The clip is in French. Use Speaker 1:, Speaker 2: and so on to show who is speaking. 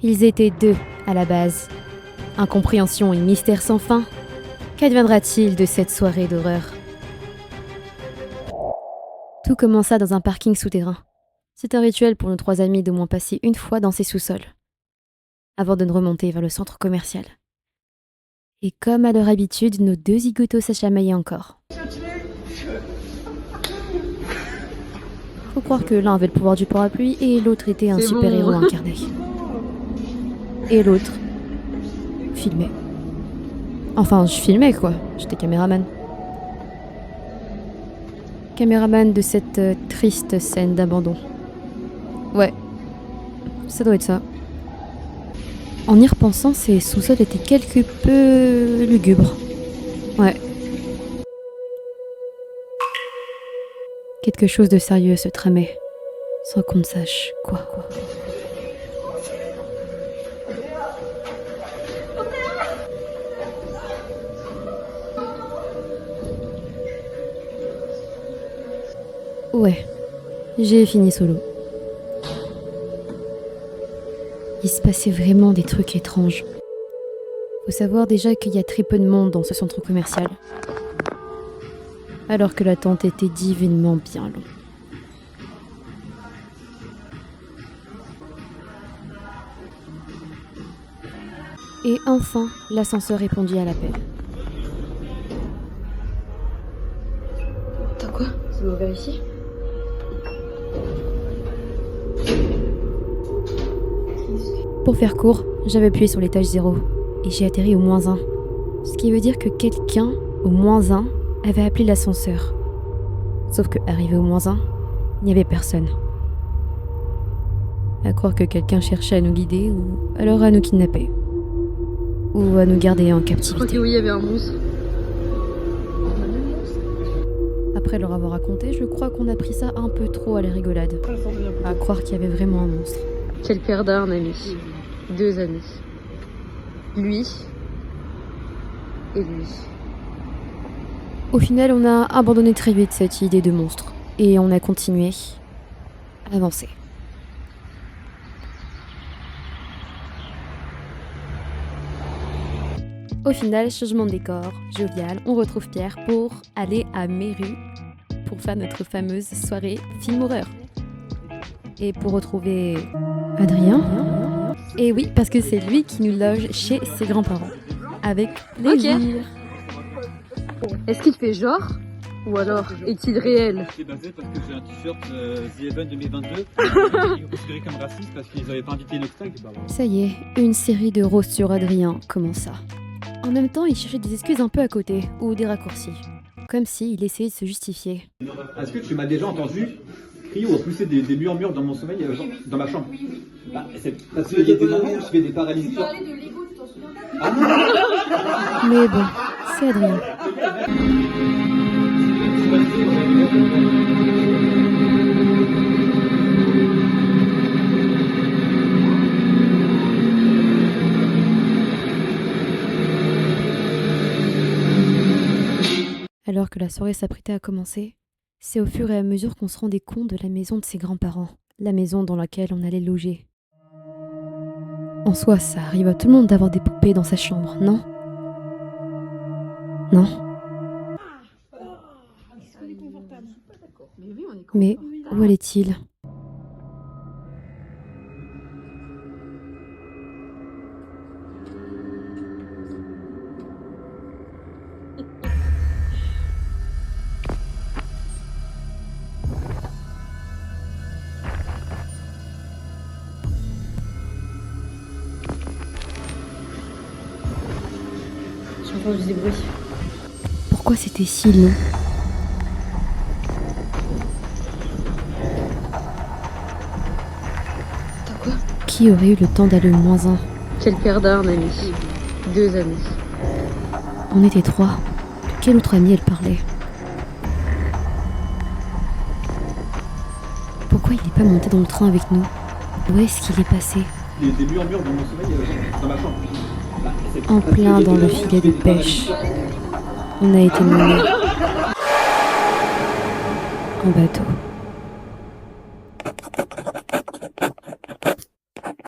Speaker 1: Ils étaient deux à la base. Incompréhension et mystère sans fin. Qu'adviendra-t-il de cette soirée d'horreur? Tout commença dans un parking souterrain. C'est un rituel pour nos trois amis d'au moins passer une fois dans ces sous-sols, avant de remonter vers le centre commercial. Et comme à leur habitude, nos deux zigotos s'achamaillaient encore. Faut croire que l'un avait le pouvoir du parapluie et l'autre était un super-héros incarné. Et l'autre filmait. Enfin, je filmais quoi, j'étais caméraman. Caméraman de cette triste scène d'abandon. Ouais, ça doit être ça. En y repensant, ces sous-sols étaient quelque peu lugubres. Ouais. Quelque chose de sérieux se tramait, sans qu'on ne sache quoi. Ouais, j'ai fini solo. Il se passait vraiment des trucs étranges. Faut savoir déjà qu'il y a très peu de monde dans ce centre commercial. Alors que l'attente était divinement bien longue. Et enfin, l'ascenseur répondit à l'appel.
Speaker 2: T'as quoi? C'est mauvais ici?
Speaker 1: Pour faire court, j'avais appuyé sur l'étage 0 et j'ai atterri au -1. Ce qui veut dire que quelqu'un, au -1, avait appelé l'ascenseur. Sauf que, arrivé au -1, il n'y avait personne. À croire que quelqu'un cherchait à nous guider ou alors à nous kidnapper. Ou à nous garder en
Speaker 2: Je crois
Speaker 1: captivité.
Speaker 2: que oui, il y avait un monstre.
Speaker 1: Après leur avoir raconté, je crois qu'on a pris ça un peu trop à la rigolade. À croire qu'il y avait vraiment un monstre.
Speaker 2: Quel perdant, un ami. 2 amis. Lui et lui.
Speaker 1: Au final, on a abandonné très vite cette idée de monstre. Et on a continué à avancer. Au final, changement de décor, jovial, on retrouve Pierre pour aller à Méru pour faire notre fameuse soirée film horreur. Et pour retrouver Adrien. Et oui, parce que c'est lui qui nous loge chez ses grands-parents. Avec plaisir.
Speaker 2: Est-ce qu'il fait genre? Ou alors, est-il réel?
Speaker 3: C'est basé parce que j'ai un t-shirt The Event 2022 qui est considéré comme raciste parce qu'ils n'avaient pas invité Inoxtag.
Speaker 1: Ça y est, une série de roses sur Adrien commence ça. En même temps, il cherchait des excuses un peu à côté, ou des raccourcis. Comme s'il essayait de se justifier.
Speaker 3: Est-ce que tu m'as déjà entendu crier ou pousser des murmures dans mon sommeil, dans ma chambre? C'est parce qu'il y a des moments où je fais des paralysies.
Speaker 4: Tu parlais de Lego, tu t'en souviens pas?
Speaker 3: Ah non.
Speaker 1: Mais bon, c'est Adrien. Alors que la soirée s'apprêtait à commencer, c'est au fur et à mesure qu'on se rendait compte de la maison de ses grands-parents, la maison dans laquelle on allait loger. En soi, ça arrive à tout le monde d'avoir des poupées dans sa chambre, non? Non? Mais où allait-il?
Speaker 2: J'ai entendu des bruits.
Speaker 1: Pourquoi c'était si long?
Speaker 2: T'as quoi?
Speaker 1: Qui aurait eu le temps d'aller au -1?
Speaker 2: Quel perdant, un ami. 2 amis.
Speaker 1: On était 3. De quel autre ami elle parlait? Pourquoi il n'est pas monté dans le train avec nous? Où est-ce qu'il est passé?
Speaker 3: Des murmures dans mon sommeil, dans ma chambre.
Speaker 1: En plein dans le filet de pêche. On a été menés en bateau.